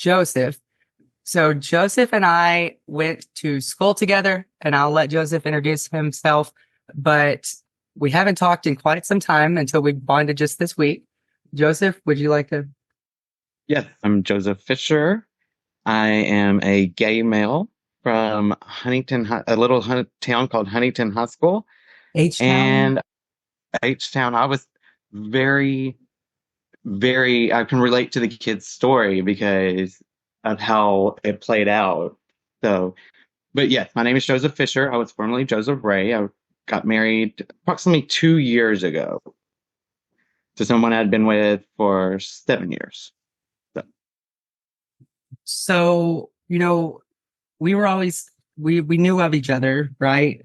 Joseph. So Joseph and I went to school together, and I'll let Joseph introduce himself, but we haven't talked in quite some time until we bonded just this week. Joseph, would you like to? Yes, I'm Joseph Fisher. I am a gay male from a little town called Huntington High School. H-Town? And H-Town, I was very, I can relate to the kid's story because of how it played out. So, but yes, my name is Joseph Fisher. I was formerly Joseph Ray. I got married approximately 2 years ago to someone I'd been with for 7 years. So, So, we were always we knew of each other, right?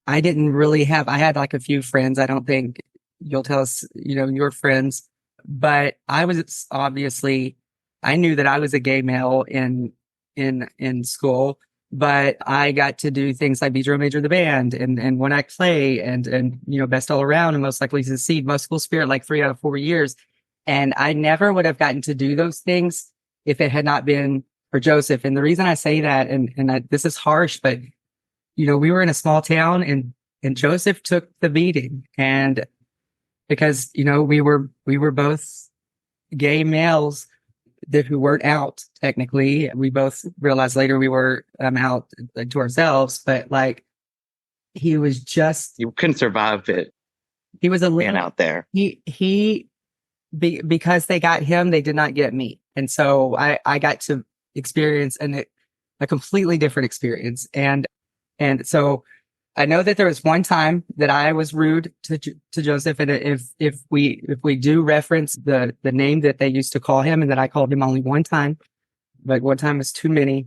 I didn't really have I had like a few friends. I don't think you'll tell us, your friends, but I was obviously I knew that I was a gay male in school, but I got to do things like be drum major of the band and one act play and best all around and most likely to succeed, most school spirit like 3 out of 4 years. And I never would have gotten to do those things if it had not been for Joseph. And the reason I say that, this is harsh, but we were in a small town and Joseph took the beating. And because, we were both gay males who weren't out technically. We both realized later we were out to ourselves, but like he was just, you couldn't survive it he was a being little, out there. because they got him, they did not get me. And so I got to experience a completely different experience. And so I know that there was one time that I was rude to Joseph, and if we do reference the name that they used to call him, and that I called him only one time, but one time was too many,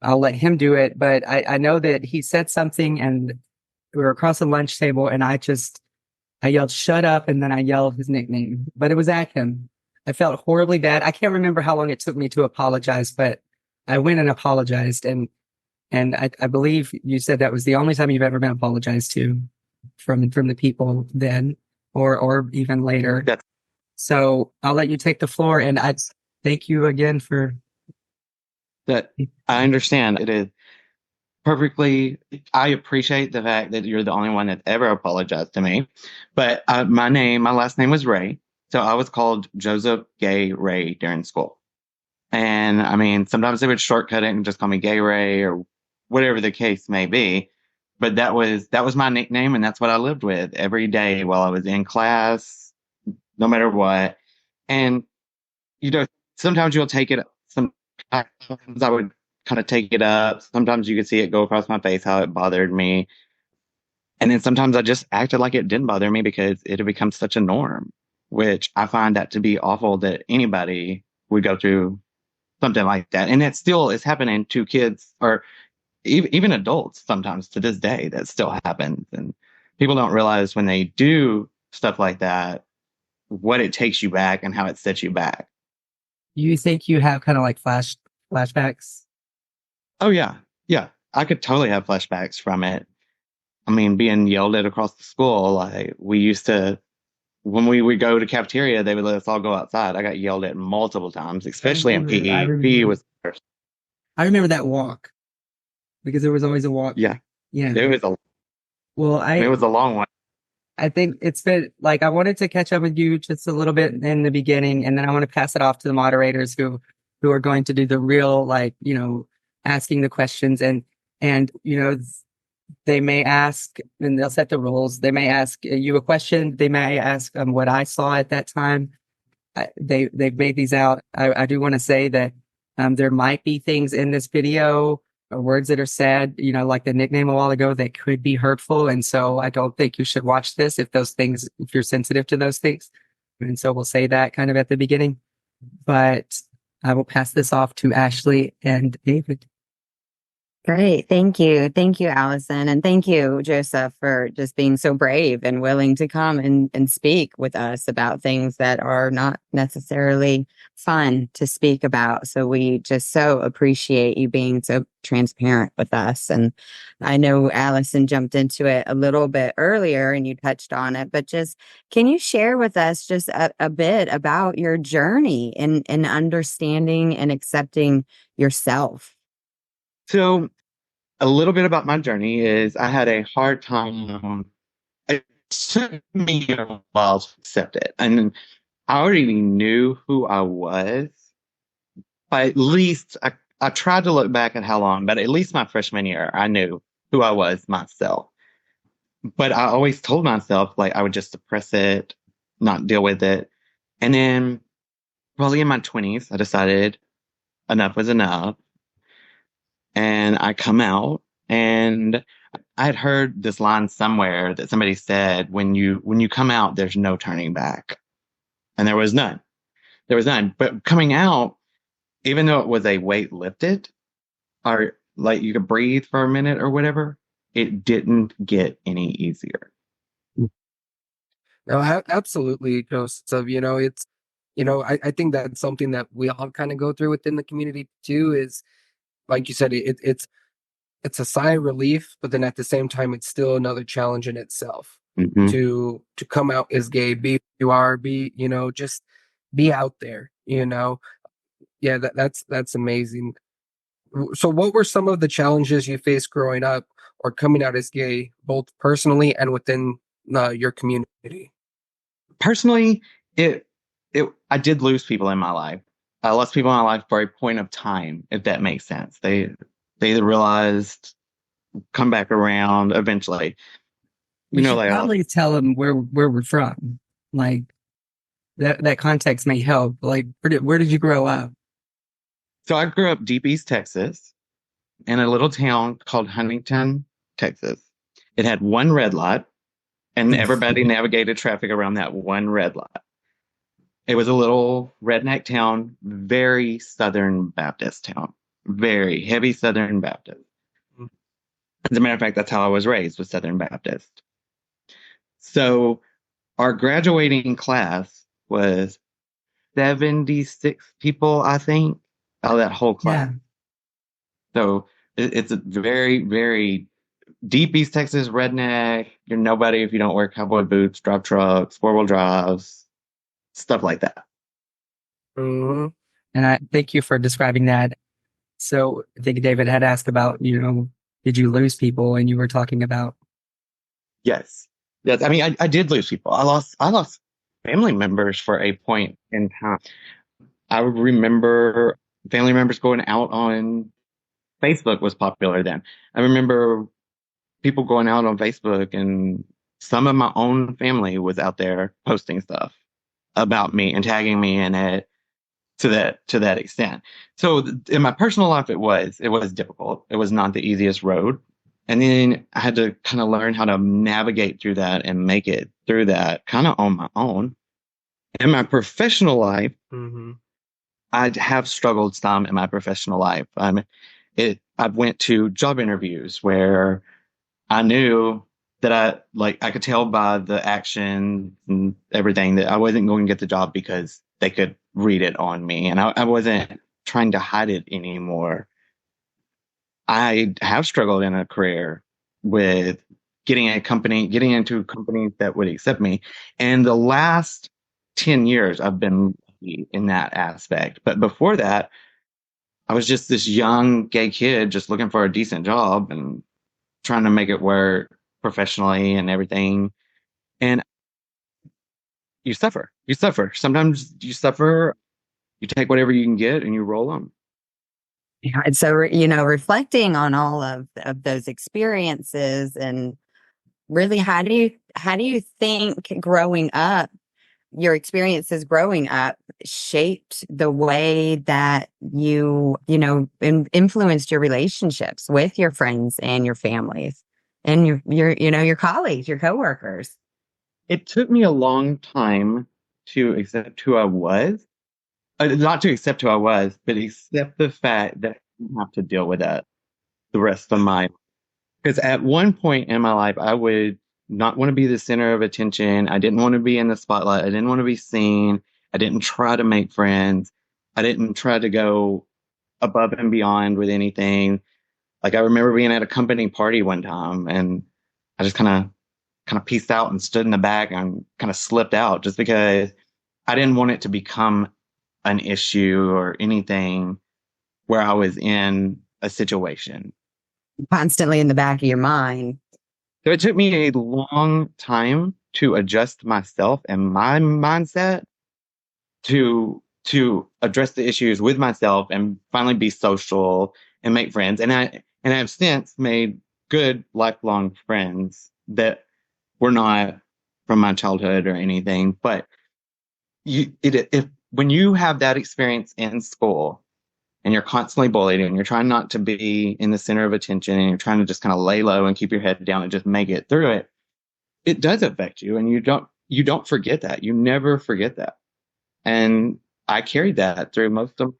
I'll let him do it. But I know that he said something, and we were across the lunch table, and I yelled "shut up," and then I yelled his nickname, but it was at him. I felt horribly bad. I can't remember how long it took me to apologize, but I went and apologized, and I believe you said that was the only time you've ever been apologized to from the people then, or even later. That's So I'll let you take the floor, and I thank you again for. that I understand. It is perfectly. I appreciate the fact that you're the only one that ever apologized to me. But my last name was Ray, so I was called Joseph Gay Ray during school. And I mean, sometimes they would shortcut it and just call me Gay Ray or whatever the case may be. But that was my nickname, and that's what I lived with every day while I was in class, no matter what. And you know, sometimes you'll take it. Sometimes I would kind of take it up. Sometimes you could see it go across my face how it bothered me, and then sometimes I just acted like it didn't bother me because it had become such a norm, which I find that to be awful that anybody would go through something like that, and it still is happening to kids or even adults sometimes to this day. That still happens, and people don't realize when they do stuff like that what it takes you back and how it sets you back. You think you have kind of like flashbacks? Oh yeah, yeah. I could totally have flashbacks from it. I mean, being yelled at across the school, like we used to when we would go to cafeteria, they would let us all go outside. I got yelled at multiple times, I especially in remember. I PE. PE remember. was worse. I remember that walk because there was always a walk. Yeah, Yeah. it was a Well, it was a long one. I think it's been like I wanted to catch up with you just a little bit in the beginning, and then I want to pass it off to the moderators who are going to do the real, like, asking the questions, and they may ask, and they'll set the rules. They may ask you a question. They may ask what I saw at that time. They've made these out. I do want to say that there might be things in this video or words that are said, like the nickname a while ago, that could be hurtful. And so I don't think you should watch this if you're sensitive to those things. And so we'll say that kind of at the beginning. But I will pass this off to Ashley and David. Great. Thank you. Thank you, Allison. And thank you, Joseph, for just being so brave and willing to come and speak with us about things that are not necessarily fun to speak about. So we just so appreciate you being so transparent with us. And I know Allison jumped into it a little bit earlier and you touched on it, but just can you share with us just a bit about your journey in understanding and accepting yourself? So, a little bit about my journey is I had a hard time. It took me a while to accept it. And I already knew who I was, but at least I tried to look back at how long, but at least my freshman year, I knew who I was myself. But I always told myself like I would just suppress it, not deal with it. And then probably in my 20s, I decided enough was enough. And I come out and I had heard this line somewhere that somebody said, when you come out, there's no turning back. And there was none. There was none. But coming out, even though it was a weight lifted, or like you could breathe for a minute or whatever, it didn't get any easier. No, absolutely, Joseph. I think that's something that we all kind of go through within the community too. Is like you said, it's a sigh of relief, but then at the same time, it's still another challenge in itself Hmm. to come out as gay, be who you are, be just be out there. Yeah, that's amazing. So, what were some of the challenges you faced growing up or coming out as gay, both personally and within your community? Personally, it I did lose people in my life. I lost people in my life for a point of time, if that makes sense. They realized, come back around eventually. We should Like I lost. probably tell them where we're from. Like that context may help. Like where did you grow up? So I grew up deep East Texas in a little town called Huntington, Texas. It had one red light, and everybody navigated traffic around that one red light. It was a little redneck town, very Southern Baptist town, very heavy Southern Baptist. As a matter of fact, that's how I was raised, was Southern Baptist. So our graduating class was 76 people, I think, out of that whole class. Yeah. So it's a very, very deep East Texas redneck. You're nobody if you don't wear cowboy boots, drive trucks, four-wheel drives, stuff like that. Hmm. And I thank you for describing that. So I think David had asked about, did you lose people? And you were talking about, Yes. Yes. I mean, I did lose people. I lost family members for a point in time. I remember family members going out on Facebook was popular then. I remember people going out on Facebook and some of my own family was out there posting stuff about me and tagging me in it to that extent. So in my personal life, it was difficult. It was not the easiest road. And then I had to kind of learn how to navigate through that and make it through that kind of on my own. In my professional life, Hmm. I have struggled some in my professional life. I went to job interviews where I knew that I could tell by the action and everything that I wasn't going to get the job because they could read it on me, and I wasn't trying to hide it anymore. I have struggled in a career with getting into companies that would accept me. And the last 10 years, I've been lucky in that aspect. But before that, I was just this young gay kid just looking for a decent job and trying to make it work professionally and everything. And you suffer. You suffer. Sometimes you suffer. You take whatever you can get and you roll them. Yeah, and so, reflecting on all of those experiences and really how do you think growing up, your experiences growing up shaped the way that influenced your relationships with your friends and your families and your colleagues, your coworkers? It took me a long time to accept who I was. Not to accept who I was, but accept the fact that I didn't have to deal with that. the rest of my, because at one point in my life, I would not want to be the center of attention. I didn't want to be in the spotlight. I didn't want to be seen. I didn't try to make friends. I didn't try to go above and beyond with anything. Like I remember being at a company party one time and I just kind of pieced out and stood in the back and kind of slipped out just because I didn't want it to become an issue or anything where I was in a situation. Constantly in the back of your mind. So it took me a long time to adjust myself and my mindset to address the issues with myself and finally be social and make friends. And I have since made good lifelong friends that were not from my childhood or anything. But if when you have that experience in school and you're constantly bullied and you're trying not to be in the center of attention and you're trying to just kind of lay low and keep your head down and just make it through it, it does affect you. And you don't forget that. You never forget that. And I carried that through most of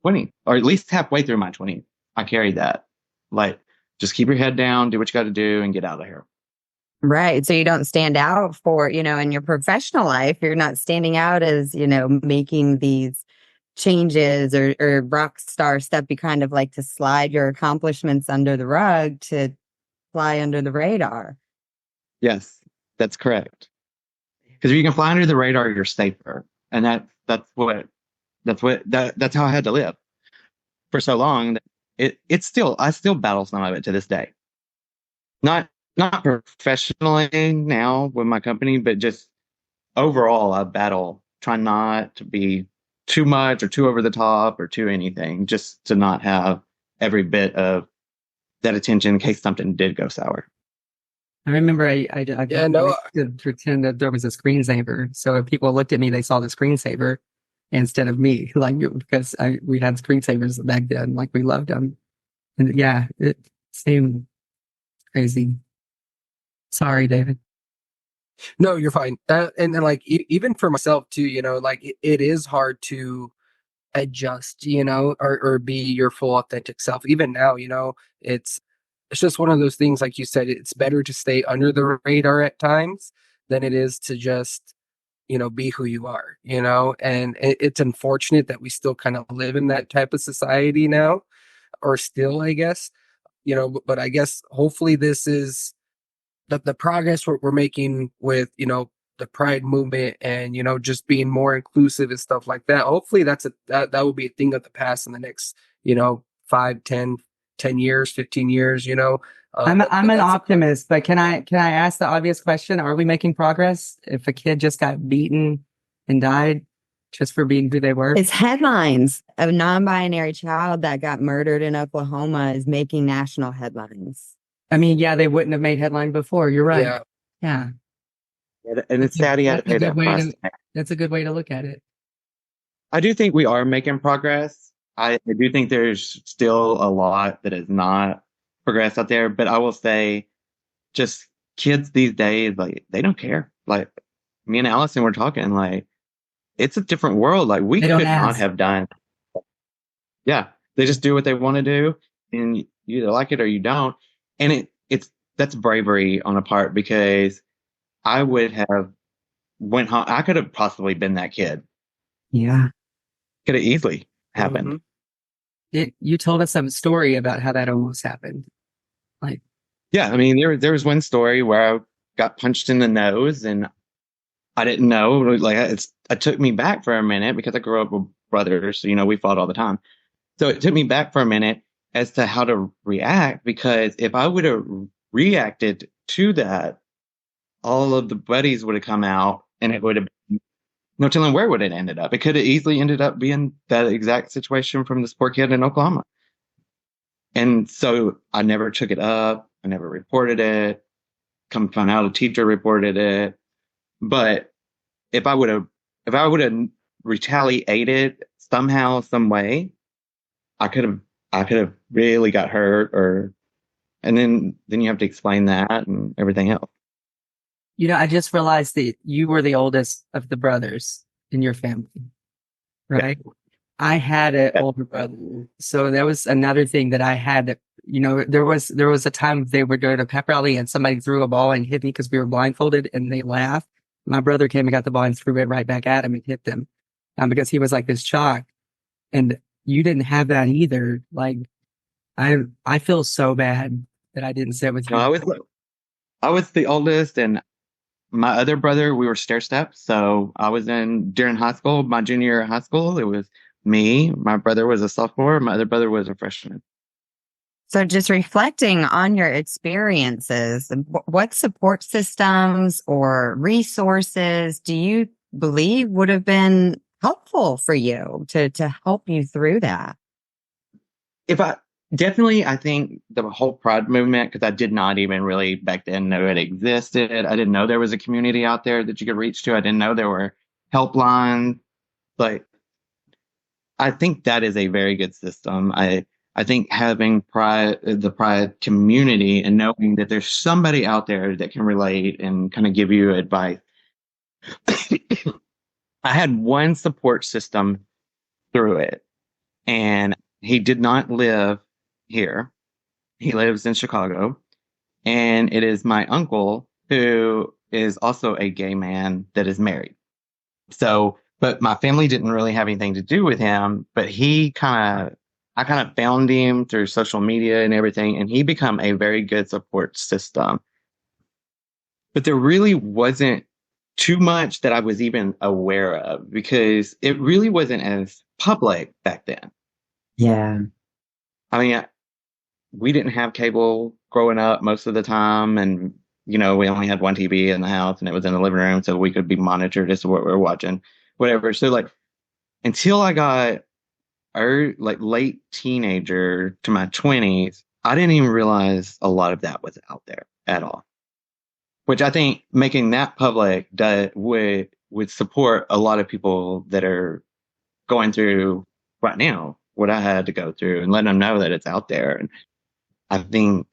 20, or at least halfway through my 20s. I carried that. Like, just keep your head down, do what you got to do, and get out of here. Right. So you don't stand out for, in your professional life, you're not standing out as, making these changes or rock star stuff. You kind of like to slide your accomplishments under the rug to fly under the radar. Yes, that's correct. Because if you can fly under the radar, you're safer. And that's how I had to live for so long. I still battle some of it to this day. Not professionally now with my company, but just overall, I battle trying not to be too much or too over the top or too anything, just to not have every bit of that attention in case something did go sour. I remember I could pretend that there was a screensaver. So if people looked at me, they saw the screensaver instead of me, like, because we had screensavers back then, like we loved them. And yeah, it seemed crazy. Sorry, David. No, you're fine. And then like even for myself too, like it is hard to adjust, or be your full authentic self. Even now, it's just one of those things, like you said, it's better to stay under the radar at times than it is to just, be who you are, and it's unfortunate that we still kind of live in that type of society now, or still, I guess, but I guess hopefully this is the progress we're making with, the pride movement and, just being more inclusive and stuff like that. Hopefully that will be a thing of the past in the next, 5, 10 years, 15 years, I'm an optimist, but can I ask the obvious question? Are we making progress? If a kid just got beaten and died just for being who they were? It's headlines. A non-binary child that got murdered in Oklahoma is making national headlines. I mean, yeah, they wouldn't have made headline before. You're right. Yeah. And it's sad he had to pay that price. That's a good way to look at it. I do think we are making progress. I do think there's still a lot that is not progressed out there, but I will say just kids these days, like, they don't care. Like, me and Allison were talking, like, it's a different world. Like, we could not have done. Yeah. They just do what they want to do, and you either like it or you don't. And that's bravery on a part, because I would have went home. I could have possibly been that kid. Yeah. Could have easily happened. Mm-hmm. You told us some story about how that almost happened. Like, yeah, I mean, there was one story where I got punched in the nose and I didn't know. Like, it took me back for a minute because I grew up with brothers. So, we fought all the time. So it took me back for a minute as to how to react, because if I would have reacted to that, all of the buddies would have come out and it would have been no telling where would it ended up. It could have easily ended up being that exact situation from this poor kid in Oklahoma. And so I never took it up. I never reported it. Come find out, a teacher reported it. But if I would have retaliated somehow, some way, I could have really got hurt, and then you have to explain that and everything else. I just realized that you were the oldest of the brothers in your family, right? Yeah. I had an older brother. So that was another thing that I had that there was a time they were doing a pep rally and somebody threw a ball and hit me because we were blindfolded and they laughed. My brother came and got the ball and threw it right back at him and hit them, because he was like this chalk. And you didn't have that either. Like I feel so bad that I didn't sit with No, you. I was the oldest, and my other brother, we were stair steps. So I was during high school, my junior year of high school, it was me. My brother was a sophomore. My other brother was a freshman. So just reflecting on your experiences, what support systems or resources do you believe would have been helpful for you to help you through that? I think the whole Pride movement, because I did not even really back then know it existed. I didn't know there was a community out there that you could reach to. I didn't know there were helplines. Like, I think that is a very good system. I think having the Pride community and knowing that there's somebody out there that can relate and kind of give you advice. I had one support system through it, and he did not live here. He lives in Chicago, and it is my uncle who is also a gay man that is married. So, but my family didn't really have anything to do with him, but I kind of found him through social media and everything, and he became a very good support system. But there really wasn't too much that I was even aware of because it really wasn't as public back then. Yeah. I mean, we didn't have cable growing up most of the time. And, we only had one TV in the house and it was in the living room. So we could be monitored as to what we were watching, whatever. So like until I got late teenager to my 20s, I didn't even realize a lot of that was out there at all. Which I think making that public would support a lot of people that are going through right now what I had to go through and letting them know that it's out there. And I think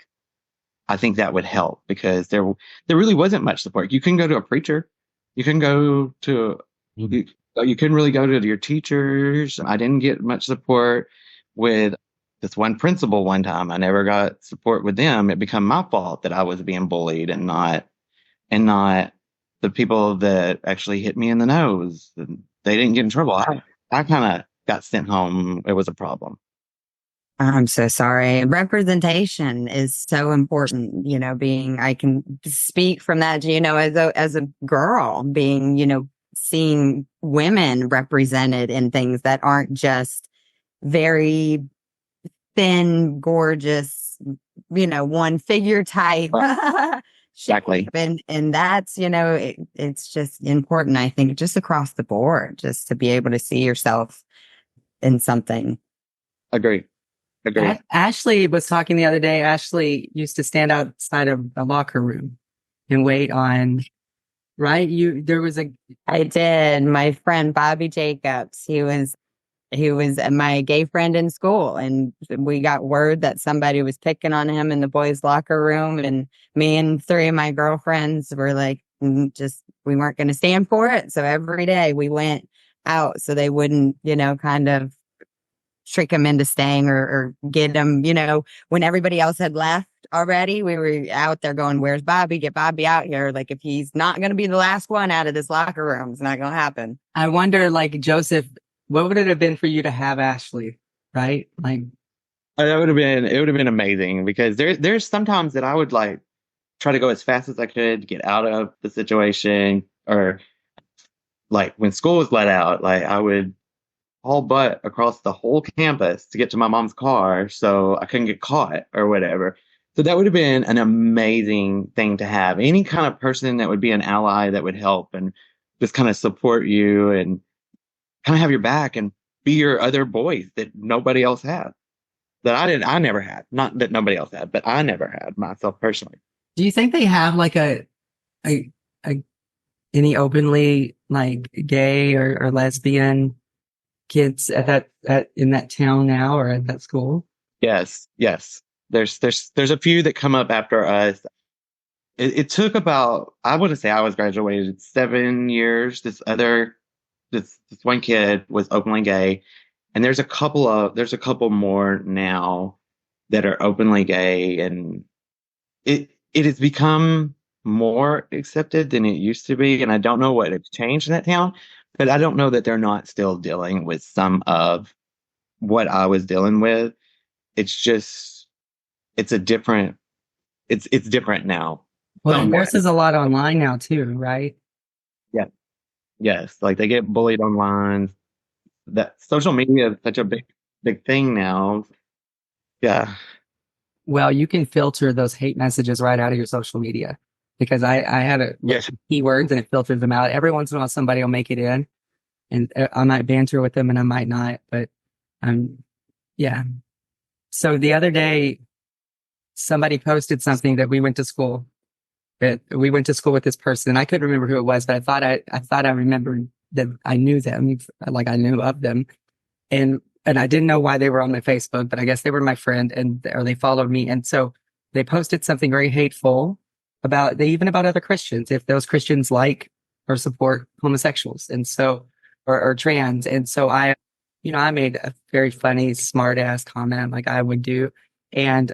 that would help because there really wasn't much support. You couldn't go to a preacher. You couldn't go to you couldn't really go to your teachers. I didn't get much support with this one principal one time. I never got support with them. It became my fault that I was being bullied and not the people that actually hit me in the nose. They didn't get in trouble. I kind of got sent home. It was a problem. I'm so sorry. Representation is so important, I can speak from that, as a girl being, seeing women represented in things that aren't just very thin, gorgeous, one figure type. Exactly. And that's, it's just important, I think, just across the board, just to be able to see yourself in something. Agree. Ashley was talking the other day. Ashley used to stand outside of a locker room and wait on, right? I did. My friend Bobby Jacobs, he was my gay friend in school, and we got word that somebody was picking on him in the boys' locker room, and me and three of my girlfriends were like, we weren't going to stand for it. So every day we went out so they wouldn't, kind of trick him into staying or get him, when everybody else had left already, we were out there going, where's Bobby? Get Bobby out here. Like, if he's not going to be the last one out of this locker room, it's not going to happen. I wonder, like, Joseph, what would it have been for you to have Ashley, right? Like, it would have been amazing because there's sometimes that I would like try to go as fast as I could to get out of the situation, or like when school was let out, like I would haul butt across the whole campus to get to my mom's car so I couldn't get caught or whatever. So that would have been an amazing thing to have. Any kind of person that would be an ally that would help and just kind of support you and kind of have your back and be your other boys that nobody else had. I never had. Not that nobody else had, but I never had myself personally. do you think they have like a any openly like gay or lesbian kids in that town now or at that school? Yes. There's a few that come up after us. It took about, I wouldn't say I was graduated 7 years. This one kid was openly gay, and there's a couple more now that are openly gay, and it has become more accepted than it used to be. And I don't know what has changed in that town, but I don't know that they're not still dealing with some of what I was dealing with. It's just it's a different it's different now. Well, Somewhat. theirs is a lot online now too, right? Yeah. Yes. Like they get bullied online. That social media is such a big thing now. Yeah. Well, you can filter those hate messages right out of your social media because I had to look Yes. for keywords and it filters them out. Every once in a while, somebody will make it in, and I might banter with them and I might not, but yeah. So the other day, somebody posted something that we went to school. That we went to school with this person. I couldn't remember who it was, but I thought I remembered that I knew them, like I knew of them, and I didn't know why they were on my Facebook, but I guess they were my friend or they followed me. And so they posted something very hateful even about other Christians, if those Christians like or support homosexuals. And so, or trans. And so I made a very funny, smart ass comment like I would do and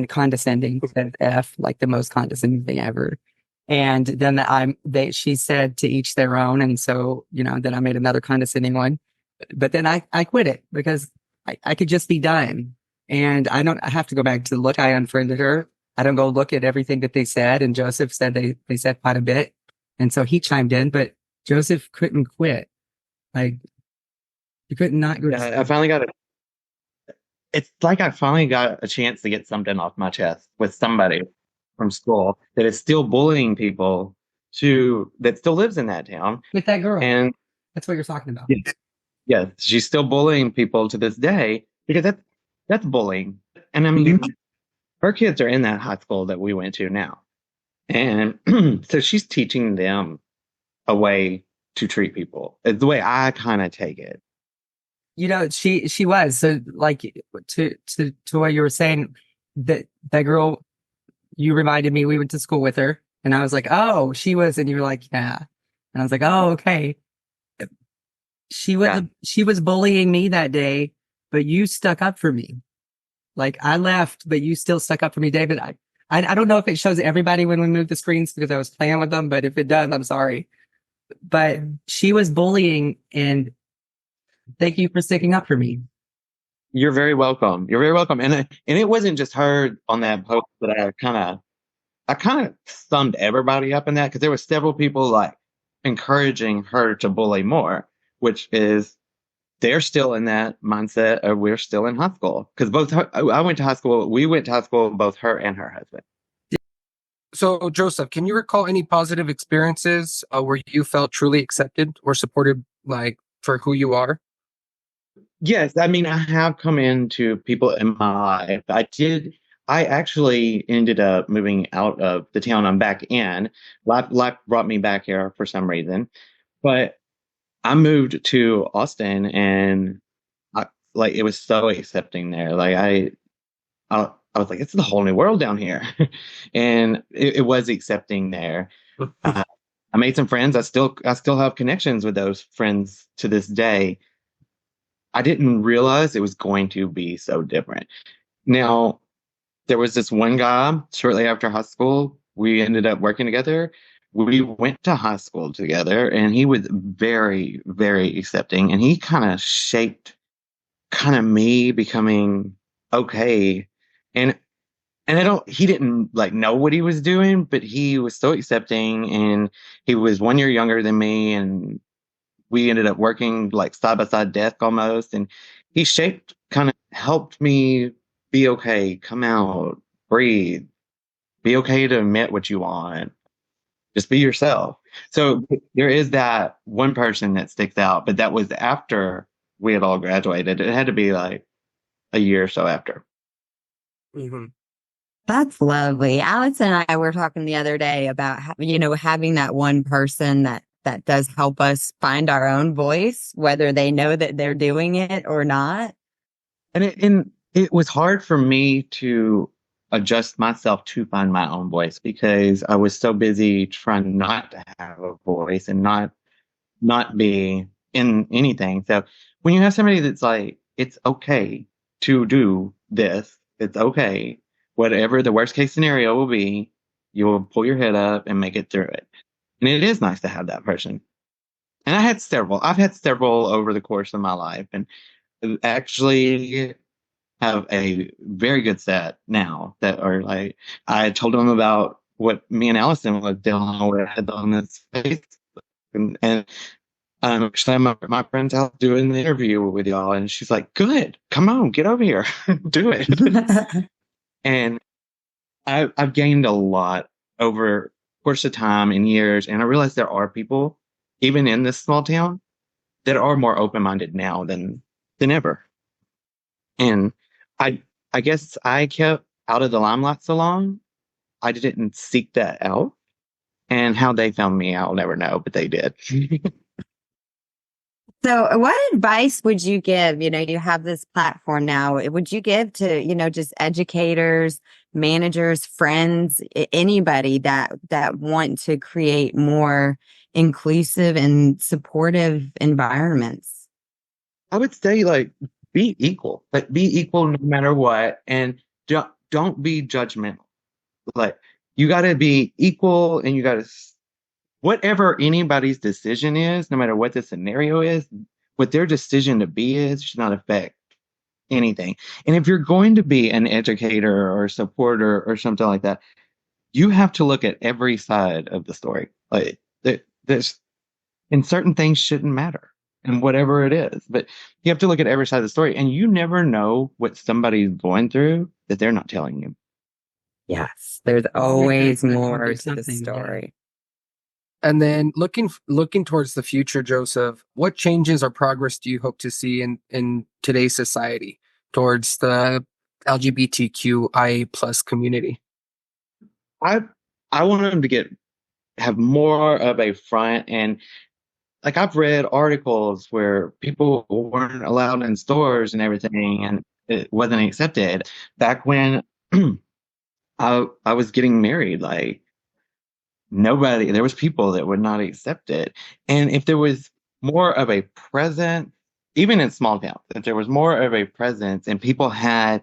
condescending, said F, like the most condescending thing ever. And then she said to each their own. And so, then I made another condescending one. But then I quit it because I could just be done. And I have to go back to look. I unfriended her. I don't go look at everything that they said. And Joseph said they said quite a bit. And so he chimed in, but Joseph couldn't quit. Like, you could not go. Yeah, I finally got it. It's like I finally got a chance to get something off my chest with somebody from school that is still bullying people that still lives in that town. With that girl. And that's what you're talking about. yeah, she's still bullying people to this day because that's bullying. And I mean, her kids are in that high school that we went to now. And so she's teaching them a way to treat people. It's the way I kind of take it. She was. So like to what you were saying, that girl, you reminded me, we went to school with her and I was like, oh, she was, and you were like, yeah. And I was like, oh, okay. She was bullying me that day, but you stuck up for me. Like I left, but you still stuck up for me, David. I don't know if it shows everybody when we move the screens because I was playing with them, but if it does, I'm sorry. But she was bullying, and thank you for sticking up for me. You're very welcome. You're very welcome. And it wasn't just her on that post that I kind of summed everybody up in that because there were several people like encouraging her to bully more, which is they're still in that mindset of we're still in high school because I went to high school. We went to high school, both her and her husband. So, Joseph, can you recall any positive experiences where you felt truly accepted or supported, like for who you are? Yes, I mean, I have come into people in my life. I actually ended up moving out of the town I'm back in. Life brought me back here for some reason. But I moved to Austin and it was so accepting there. Like I was like, it's a whole new world down here. And it was accepting there. I made some friends. I still have connections with those friends to this day. I didn't realize it was going to be so different. Now, there was this one guy shortly after high school. We ended up working together. We went to high school together, and he was very, very accepting. And he kind of shaped me becoming okay. And he didn't like know what he was doing, but he was so accepting, and he was 1 year younger than me, and we ended up working like side by side desk almost. And he helped me be okay, come out, breathe, be okay to admit what you want, just be yourself. So there is that one person that sticks out, but that was after we had all graduated. It had to be like a year or so after. Mm-hmm. That's lovely. Alex and I were talking the other day about, having that one person that does help us find our own voice, whether they know that they're doing it or not. And it was hard for me to adjust myself to find my own voice because I was so busy trying not to have a voice and not be in anything. So when you have somebody that's like, it's okay to do this, It's okay. Whatever the worst case scenario will be, you will pull your head up and make it through it. And it is nice to have that person. And I've had several over the course of my life, and actually have a very good set now that are like, I told them about what me and Allison was dealing with on this Facebook. And actually, my friend's out doing the interview with y'all, and she's like, good, come on, get over here, do it. And I've gained a lot over the course of time and years, and I realize there are people, even in this small town, that are more open-minded now than ever. And I I guess I kept out of the limelight so long, I didn't seek that out. And how they found me, I'll never know, but they did. So, what advice would you give? You have this platform now. Would you give to, just educators, managers, friends, anybody that want to create more inclusive and supportive environments? I would say, like, be equal. Like, be equal no matter what, and don't be judgmental. Like, you got to be equal, and you got to, whatever anybody's decision is, no matter what the scenario is, what their decision to be is should not affect anything. And if you're going to be an educator or a supporter or something like that, you have to look at every side of the story. Like, there's, and certain things shouldn't matter, and whatever it is, but you have to look at every side of the story, and you never know what somebody's going through that they're not telling you. Yes, there's always more to the Something, yeah. story. And then looking towards the future, Joseph, what changes or progress do you hope to see in today's society towards the LGBTQIA plus community? I want them to have more of a front, and like, I've read articles where people weren't allowed in stores and everything, and it wasn't accepted. Back when I was getting married, like, there was people that would not accept it. And if there was more of a presence, even in small towns, if there was more of a presence and people had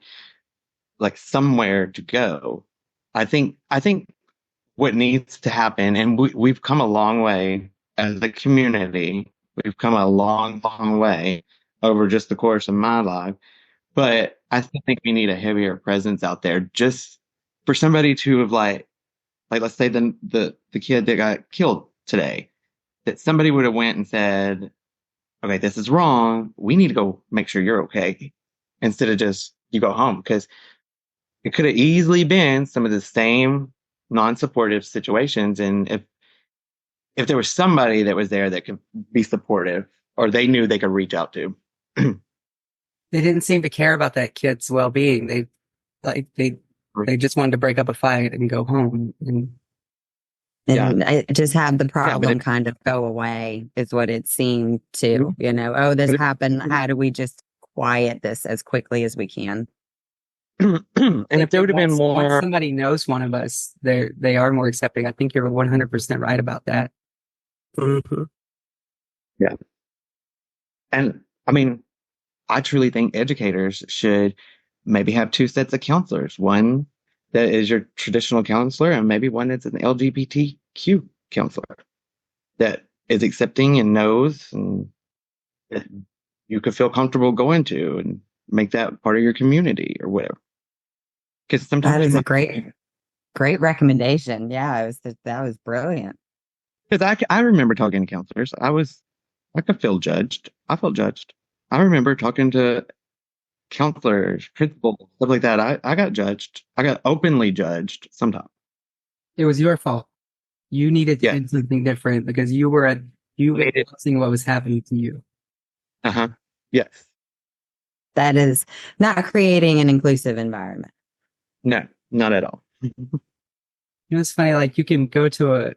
like somewhere to go, I think what needs to happen, and we've come a long way as a community. We've come a long, long way over just the course of my life. But I still think we need a heavier presence out there, just for somebody to have, like, let's say the kid that got killed today, that somebody would have went and said, okay, this is wrong. We need to go make sure you're okay, instead of just you go home, because it could have easily been some of the same non-supportive situations. And if there was somebody that was there that could be supportive, or they knew they could reach out to. They didn't seem to care about that kid's well-being. They just wanted to break up a fight and go home. And I just have the but problem kind of go away is what it seemed to, oh, this happened. How do we just quiet this as quickly as we can? And if there would have been Once more, somebody knows one of us, they are more accepting. I think you're 100% right about that. yeah. And I mean, I truly think educators should maybe have two sets of counselors. One that is your traditional counselor, and maybe one that's an LGBTQ counselor that is accepting and knows, and that you could feel comfortable going to, and make that part of your community or whatever. Because sometimes That is a great recommendation. Yeah, that was brilliant. because I remember talking to counselors. I could feel judged. I felt judged. I remember talking to counselors, principals, stuff like that. I got judged. I got openly judged sometimes. It was your fault. You needed to Yeah. do something different because you were seeing what was happening to you. Uh-huh. Yes. That is not creating an inclusive environment. No, not at all. It's funny, like, you can go to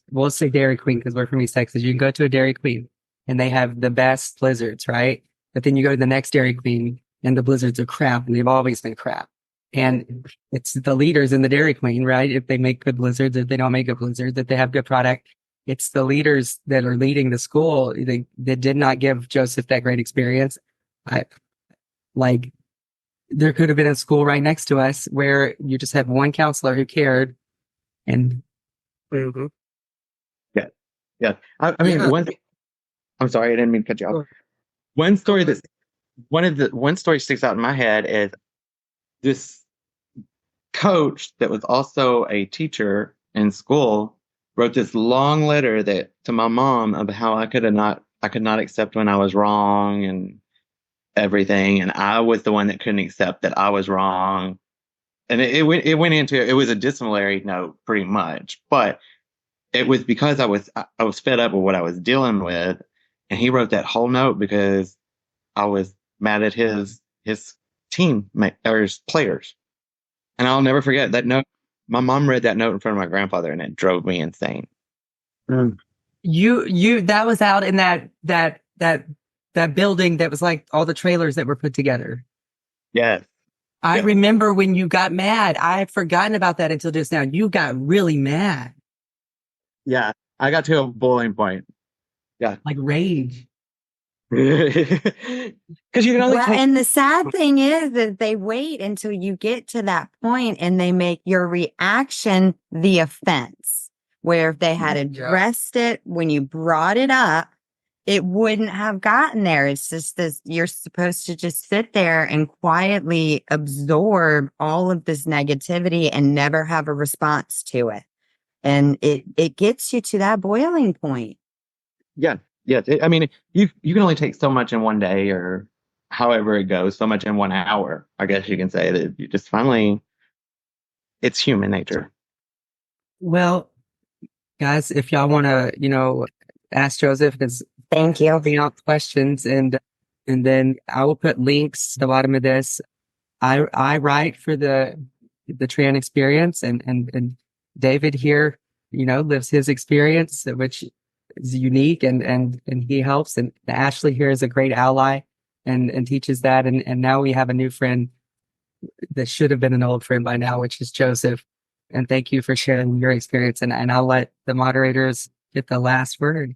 we'll say Dairy Queen because we're from East Texas. You can go to a Dairy Queen and they have the best blizzards, right? But then you go to the next Dairy Queen and the blizzards are crap, and they've always been crap. And it's the leaders in the Dairy Queen, right? If they make good blizzards, if they don't make good blizzards, if they have good product, it's the leaders that are leading the school that did not give Joseph that great experience. there could have been a school right next to us where you just had one counselor who cared. And Mhm. Yeah. Yeah. I mean, Yeah. I'm sorry, I didn't mean to cut you off. One story that's one story sticks out in my head is this coach that was also a teacher in school wrote this long letter that to my mom of how I could not accept when I was wrong and everything, and I was the one that couldn't accept that I was wrong. And it went into, it was a disciplinary note pretty much, but it was because I was fed up with what I was dealing with, and he wrote that whole note because I was mad at his team or his players. And I'll never forget that note. My mom read that note in front of my grandfather, and it drove me insane. that was out in that building that was like all the trailers that were put together. Yes. I Yeah. remember when you got mad. I had forgotten about that until just now. You got really mad, Yeah. I got to a boiling point. Yeah. like rage. Because you can only Well, take. and the sad thing is that they wait until you get to that point and they make your reaction the offense. Where if they had addressed it when you brought it up, it wouldn't have gotten there. It's just this, you're supposed to just sit there and quietly absorb all of this negativity and never have a response to it. And it gets you to that boiling point. Yeah. Yes. I mean, you can only take so much in one day, or however it goes, so much in 1 hour. I guess you can say that you just finally, it's human nature. Well, guys, if y'all want to, ask Joseph, because Thank you. bring out questions, and then I will put links at the bottom of this. I write for the Tran experience, and David here, lives his experience, which is unique, and he helps. And Ashley here is a great ally and teaches that. And now we have a new friend that should have been an old friend by now, which is Joseph. And thank you for sharing your experience. And I'll let the moderators get the last word.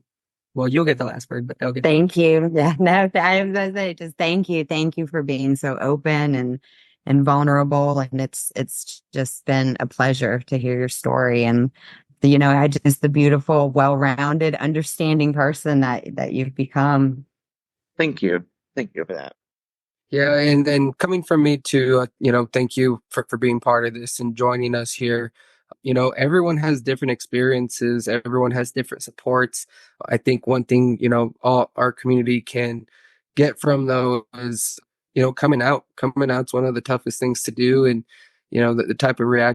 Well, you'll get the last word, but they'll get. Thank you. Yeah, no, I was gonna say just thank you. Thank you for being so open and vulnerable. And it's just been a pleasure to hear your story. And I just the beautiful, well-rounded, understanding person that you've become. Thank you. Thank you for that. Yeah, and coming from me too, thank you for being part of this and joining us here. Everyone has different experiences. Everyone has different supports. I think one thing, all our community can get from those is, coming out. Coming out's one of the toughest things to do. And, the type of reaction